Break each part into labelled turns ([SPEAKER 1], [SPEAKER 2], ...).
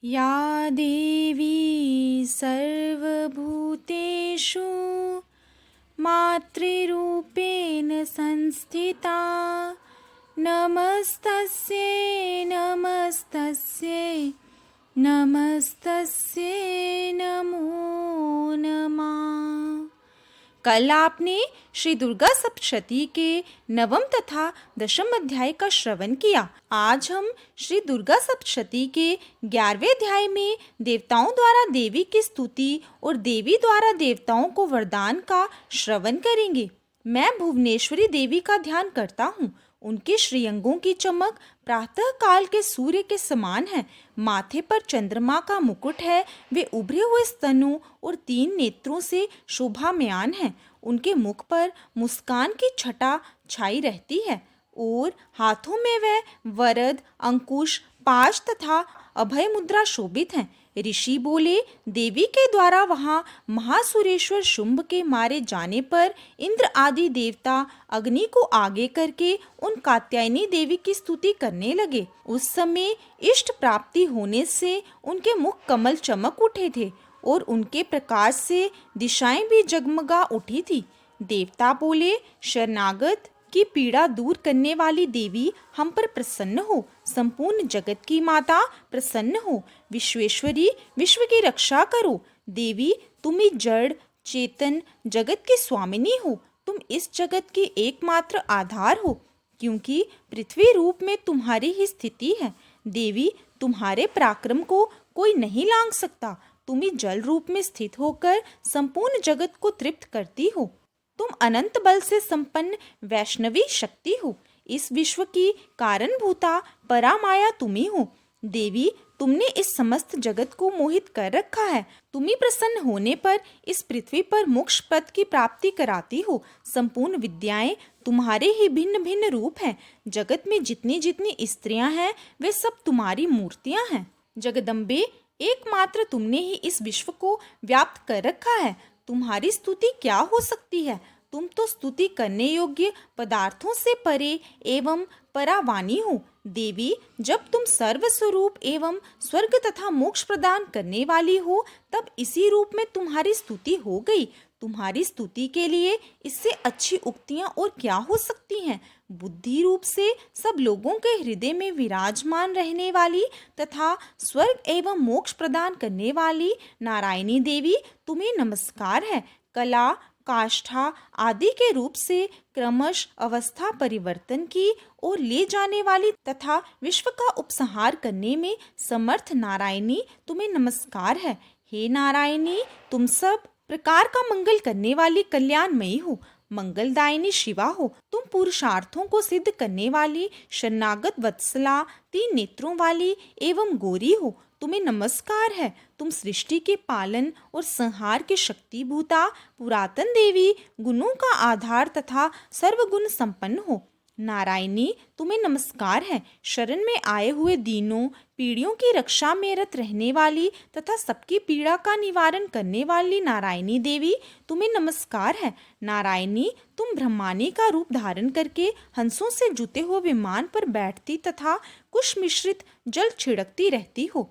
[SPEAKER 1] या देवी सर्वभूतेषु मातृरूपेण संस्थिता नमस्तस्यै नमस्तस्यै नमस्तस्यै नमो नमः। कल आपने श्री दुर्गा सप्तशती के नवम तथा दशम अध्याय का श्रवण किया। आज हम श्री दुर्गा सप्तशती के 11वें अध्याय में देवताओं द्वारा देवी की स्तुति और देवी द्वारा देवताओं को वरदान का श्रवण करेंगे। मैं भुवनेश्वरी देवी का ध्यान करता हूँ। उनके श्रीअंगों की चमक प्रातः काल के सूर्य के समान है। माथे पर चंद्रमा का मुकुट है। वे उभरे हुए स्तनों और 3 नेत्रों से शोभामयान हैं। उनके मुख पर मुस्कान की छटा छाई रहती है और हाथों में वे वरद, अंकुश, पाश तथा अभय मुद्रा शोभित हैं। ऋषि बोले, देवी के द्वारा वहाँ महासुरेश्वर शुंभ के मारे जाने पर इंद्र आदि देवता अग्नि को आगे करके उन कात्यायनी देवी की स्तुति करने लगे। उस समय इष्ट प्राप्ति होने से उनके मुख कमल चमक उठे थे और उनके प्रकाश से दिशाएं भी जगमगा उठी थी। देवता बोले, शरणागत की पीड़ा दूर करने वाली देवी हम पर प्रसन्न हो। संपूर्ण जगत की माता प्रसन्न हो। विश्वेश्वरी, विश्व की रक्षा करो। देवी, तुम ही जड़ चेतन जगत की स्वामिनी हो। तुम इस जगत की एकमात्र आधार हो, क्योंकि पृथ्वी रूप में तुम्हारी ही स्थिति है। देवी, तुम्हारे पराक्रम को कोई नहीं लांघ सकता। तुम ही जल रूप में स्थित होकर संपूर्ण जगत को तृप्त करती हो। तुम अनंत बल से संपन्न वैष्णवी शक्ति हो। इस विश्व की कारणभूता परामाया तुम्ही हो। देवी, तुमने इस समस्त जगत को मोहित कर रखा है। तुम्ही प्रसन्न होने पर इस पृथ्वी पर मोक्ष पद की प्राप्ति कराती हो। संपूर्ण विद्याएं तुम्हारे ही भिन्न भिन्न रूप हैं। जगत में जितनी जितनी स्त्रियां हैं वे सब तुम्हारी मूर्तियां हैं। जगदम्बे, एकमात्र तुमने ही इस विश्व को व्याप्त कर रखा है। तुम्हारी स्तुति क्या हो सकती है? तुम तो स्तुति करने योग्य पदार्थों से परे एवं परावानी हो। देवी, जब तुम सर्वस्वरूप एवं स्वर्ग तथा मोक्ष प्रदान करने वाली हो, तब इसी रूप में तुम्हारी स्तुति हो गई। तुम्हारी स्तुति के लिए इससे अच्छी उक्तियां और क्या हो सकती हैं? बुद्धि रूप से सब लोगों के हृदय में विराजमान रहने वाली तथा स्वर्ग एवं मोक्ष प्रदान करने वाली नारायणी देवी, तुम्हें नमस्कार है। कला, काष्ठा आदि के रूप से क्रमश अवस्था परिवर्तन की ओर ले जाने वाली तथा विश्व का उपसंहार करने में समर्थ नारायणी, तुम्हें नमस्कार है। हे नारायणी, तुम सब प्रकार का मंगल करने वाली कल्याणमयी हो। मंगलदायिनी शिवा हो। तुम पुरुषार्थों को सिद्ध करने वाली शरणागत वत्सला, 3 नेत्रों वाली एवं गौरी हो। तुम्हें नमस्कार है। तुम सृष्टि के पालन और संहार की शक्तिभूता पुरातन देवी, गुणों का आधार तथा सर्वगुण संपन्न हो। नारायणी, तुम्हें नमस्कार है। शरण में आए हुए दीनों, पीड़ियों की रक्षा में रत रहने वाली तथा सबकी पीड़ा का निवारण करने वाली नारायणी देवी, तुम्हें नमस्कार है। नारायणी, तुम ब्रह्मानी का रूप धारण करके हंसों से जुते हुए विमान पर बैठती तथा कुश मिश्रित जल छिड़कती रहती हो।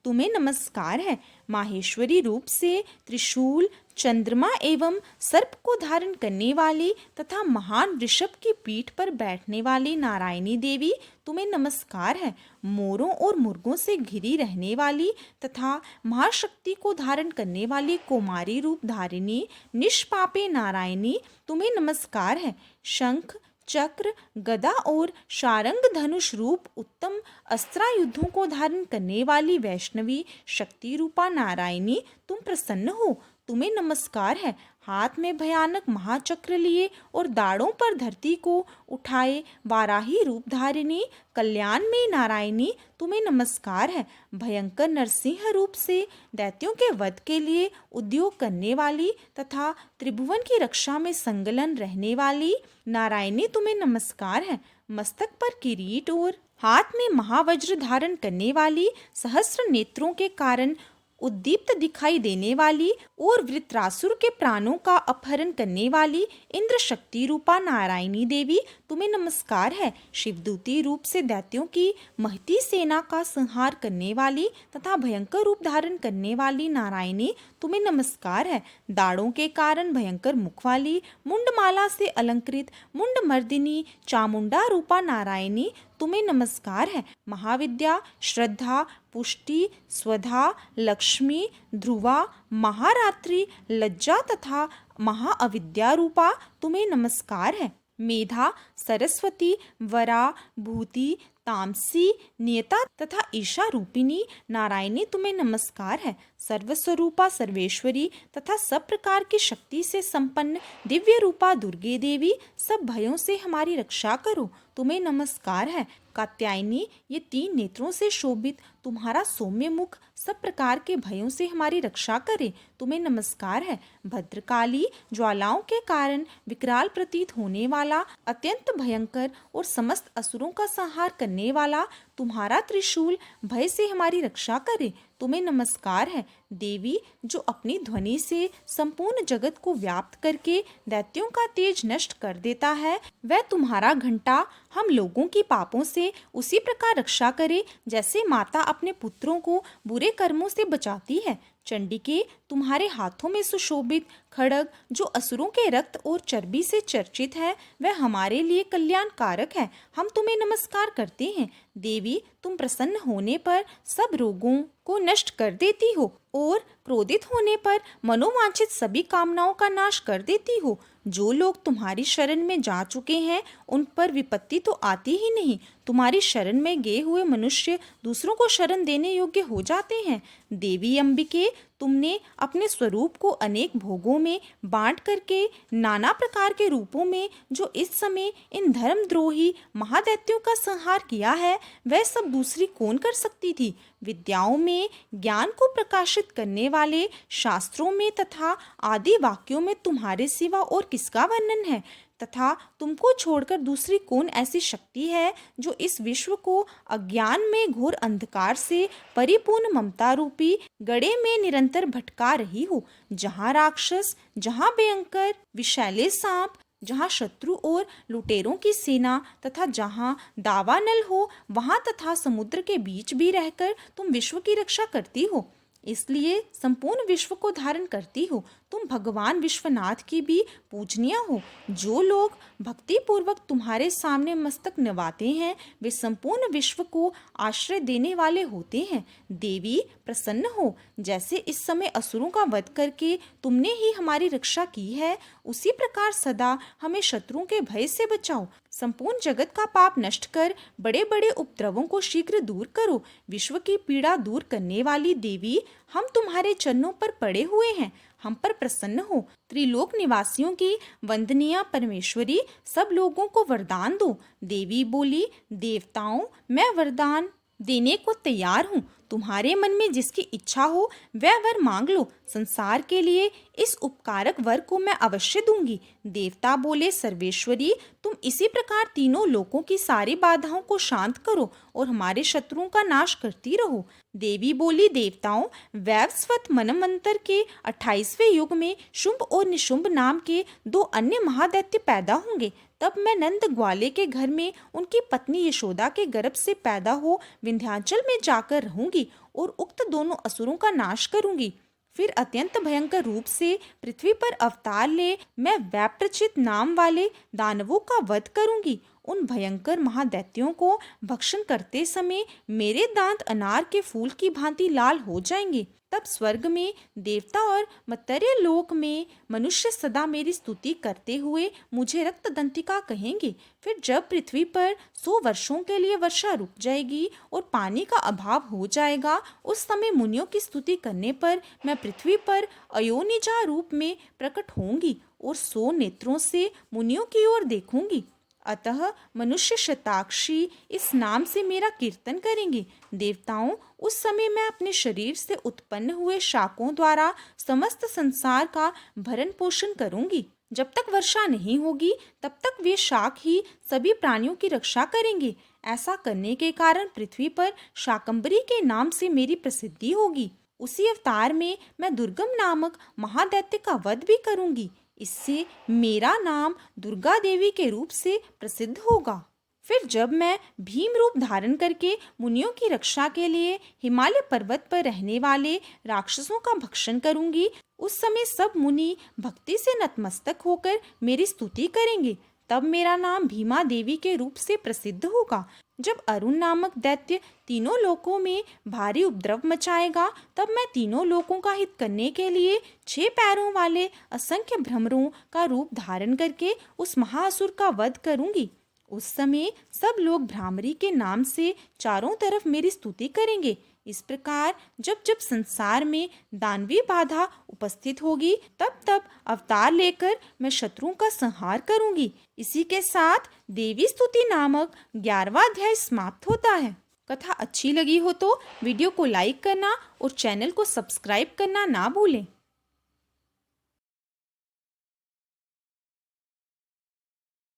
[SPEAKER 1] तुम्हें नमस्कार है। माहेश्वरी रूप से त्रिशूल, चंद्रमा एवं सर्प को धारण करने वाली तथा महान ऋषभ की पीठ पर बैठने वाली नारायणी देवी, तुम्हें नमस्कार है। मोरों और मुर्गों से घिरी रहने वाली तथा महाशक्ति को धारण करने वाली कुमारी रूप धारिणी निष्पापे नारायणी, तुम्हें नमस्कार है। शंख, चक्र, गदा और शारंग धनुष रूप उत्तम अस्त्रायुधों को धारण करने वाली वैष्णवी शक्ति रूपा नारायणी, तुम प्रसन्न हो। तुम्हें नमस्कार है। हाथ में भयानक महाचक्र लिए और दाढ़ों पर धरती को उठाए वाराही रूप धारिणी कल्याण में नारायणी, तुम्हें नमस्कार है। भयंकर नरसिंह रूप से दैत्यों के वध के लिए उद्योग करने वाली तथा त्रिभुवन की रक्षा में संलग्न रहने वाली नारायणी, तुम्हें नमस्कार है। मस्तक पर किरीट और हाथ में महावज्र धारण करने वाली सहस्र नेत्रों के कारण उद्दीप्त दिखाई देने वाली और वृत्रासुर के प्राणों का अपहरण करने वाली इंद्र शक्ति रूपा नारायणी देवी, तुम्हें नमस्कार है। शिवदूती रूप से दैत्यों की महती सेना का संहार करने वाली तथा भयंकर रूप धारण करने वाली नारायणी, तुम्हें नमस्कार है। दाढ़ों के कारण भयंकर मुख वाली, मुंडमाला से अलंकृत मुंडमर्दिनी चामुंडा रूपा नारायणी, तुम्हें नमस्कार है। महाविद्या, श्रद्धा, पुष्टि, स्वधा, लक्ष्मी, ध्रुवा, महारात्रि, लज्जा तथा महाअविद्या रूपा, तुम्हें नमस्कार है। मेधा, सरस्वती, वरा, भूति, तामसी, नियता तथा ईशा रूपिणी नारायणी, तुम्हें नमस्कार है। सर्वस्वरूपा सर्वेश्वरी तथा सब प्रकार की शक्ति से संपन्न दिव्य रूपा दुर्गे देवी, सब भयों से हमारी रक्षा करो, तुम्हें नमस्कार है। कात्यायनी, ये 3 नेत्रों से शोभित तुम्हारा सौम्य मुख सब प्रकार के भयों से हमारी रक्षा करे, तुम्हें नमस्कार है। भद्रकाली, ज्वालाओं के कारण विकराल प्रतीत होने वाला, अत्यंत भयंकर और समस्त असुरों का संहार करने वाला तुम्हारा त्रिशूल भय से हमारी रक्षा करे, तुम्हें नमस्कार है। देवी, जो अपनी ध्वनि से संपूर्ण जगत को व्याप्त करके दैत्यों का तेज नष्ट कर देता है, वह तुम्हारा घंटा हम लोगों की पापों से उसी प्रकार रक्षा करे जैसे माता अपने पुत्रों को बुरे कर्मों से बचाती है। चंडिके, तुम्हारे हाथों में सुशोभित खड्ग जो असुरों के रक्त और चर्बी से चर्चित है, वह हमारे लिए कल्याणकारक है, हम तुम्हें नमस्कार करते हैं। देवी, तुम प्रसन्न होने पर सब रोगों को नष्ट कर देती हो और क्रोधित होने पर मनोवांछित सभी कामनाओं का नाश कर देती हो। जो लोग तुम्हारी शरण में जा चुके हैं उन पर विपत्ति तो आती ही नहीं, तुम्हारी शरण में गए हुए मनुष्य दूसरों को शरण देने योग्य हो जाते हैं। देवी अंबिके, तुमने अपने स्वरूप को अनेक भोगों में बांट करके नाना प्रकार के रूपों में जो इस समय इन धर्मद्रोही महादैत्यों का संहार किया है, वह सब दूसरी कौन कर सकती थी। विद्याओं में ज्ञान को प्रकाशित करने वाले शास्त्रों में तथा आदि वाक्यों में तुम्हारे सिवा और किसका वर्णन है, तथा तुमको छोड़कर दूसरी कौन ऐसी शक्ति है जो इस विश्व को अज्ञान में घोर अंधकार से परिपूर्ण ममता रूपी गड्ढे में निरंतर भटका रही हो। जहाँ राक्षस, जहाँ भयंकर विषैले सांप, जहाँ शत्रु और लुटेरों की सेना तथा जहाँ दावानल हो, वहाँ तथा समुद्र के बीच भी रहकर तुम विश्व की रक्षा करती हो, इसलिए संपूर्ण विश्व को धारण करती हो। तुम भगवान विश्वनाथ की भी पूजनीय हो। जो लोग भक्ति पूर्वक तुम्हारे सामने मस्तक नवाते हैं, वे संपूर्ण विश्व को आश्रय देने वाले होते हैं। देवी, प्रसन्न हो। जैसे इस समय असुरों का वध करके तुमने ही हमारी रक्षा की है, उसी प्रकार सदा हमें शत्रुओं के भय से बचाओ। संपूर्ण जगत का पाप नष्ट कर बड़े बड़े उपद्रवों को शीघ्र दूर करो। विश्व की पीड़ा दूर करने वाली देवी, हम तुम्हारे चरणों पर पड़े हुए हैं, हम पर प्रसन्न हो। त्रिलोक निवासियों की वंदनीय परमेश्वरी, सब लोगों को वरदान दो। देवी बोली, देवताओं, मैं वरदान देने को तैयार हूँ। तुम्हारे मन में जिसकी इच्छा हो वह वर मांग लो। संसार के लिए इस उपकारक वर को मैं अवश्य दूंगी। देवता बोले, सर्वेश्वरी, तुम इसी प्रकार तीनों लोकों की सारी बाधाओं को शांत करो और हमारे शत्रुओं का नाश करती रहो। देवी बोली, देवताओं, वैवस्वत मनमंत्र के 28वें युग में शुंभ और निशुंभ नाम के 2 अन्य महादैत्य पैदा होंगे। तब मैं नंद ग्वाले के घर में उनकी पत्नी यशोदा के गर्भ से पैदा हो विंध्याचल में जाकर रहूंगी और उक्त दोनों असुरों का नाश करूंगी। फिर अत्यंत भयंकर रूप से पृथ्वी पर अवतार ले मैं वैप्रचित नाम वाले दानवों का वध करूंगी। उन भयंकर महादैत्यों को भक्षण करते समय मेरे दांत अनार के फूल की भांति लाल हो जाएंगे। तब स्वर्ग में देवता और मर्त्य लोक में मनुष्य सदा मेरी स्तुति करते हुए मुझे रक्तदंतिका कहेंगे। फिर जब पृथ्वी पर 100 वर्षों के लिए वर्षा रुक जाएगी और पानी का अभाव हो जाएगा, उस समय मुनियों की स्तुति करने पर मैं पृथ्वी पर अयोनिजा रूप में प्रकट होंगी और 100 नेत्रों से मुनियों की ओर देखूंगी। अतः मनुष्य शताक्षी इस नाम से मेरा कीर्तन करेंगे। देवताओं, उस समय मैं अपने शरीर से उत्पन्न हुए शाकों द्वारा समस्त संसार का भरण पोषण करूंगी। जब तक वर्षा नहीं होगी तब तक वे शाक ही सभी प्राणियों की रक्षा करेंगे। ऐसा करने के कारण पृथ्वी पर शाकंभरी के नाम से मेरी प्रसिद्धि होगी। उसी अवतार में मैं दुर्गम नामक महादैत्य का वध भी करूंगी। इससे मेरा नाम दुर्गा देवी के रूप से प्रसिद्ध होगा। फिर जब मैं भीम रूप धारण करके मुनियों की रक्षा के लिए हिमालय पर्वत पर रहने वाले राक्षसों का भक्षण करूंगी, उस समय सब मुनि भक्ति से नतमस्तक होकर मेरी स्तुति करेंगे। तब मेरा नाम भीमा देवी के रूप से प्रसिद्ध होगा। जब अरुण नामक दैत्य तीनों लोकों में भारी उपद्रव मचाएगा, तब मैं तीनों लोकों का हित करने के लिए 6 पैरों वाले असंख्य भ्रमरों का रूप धारण करके उस महाअसुर का वध करूंगी। उस समय सब लोग भ्रामरी के नाम से चारों तरफ मेरी स्तुति करेंगे। इस प्रकार जब जब संसार में दानवी बाधा उपस्थित होगी, तब तब अवतार लेकर मैं शत्रुओं का संहार करूंगी। इसी के साथ देवी स्तुति नामक 11वां अध्याय समाप्त होता है। कथा अच्छी लगी हो तो वीडियो को लाइक करना और चैनल को सब्सक्राइब करना ना भूलें।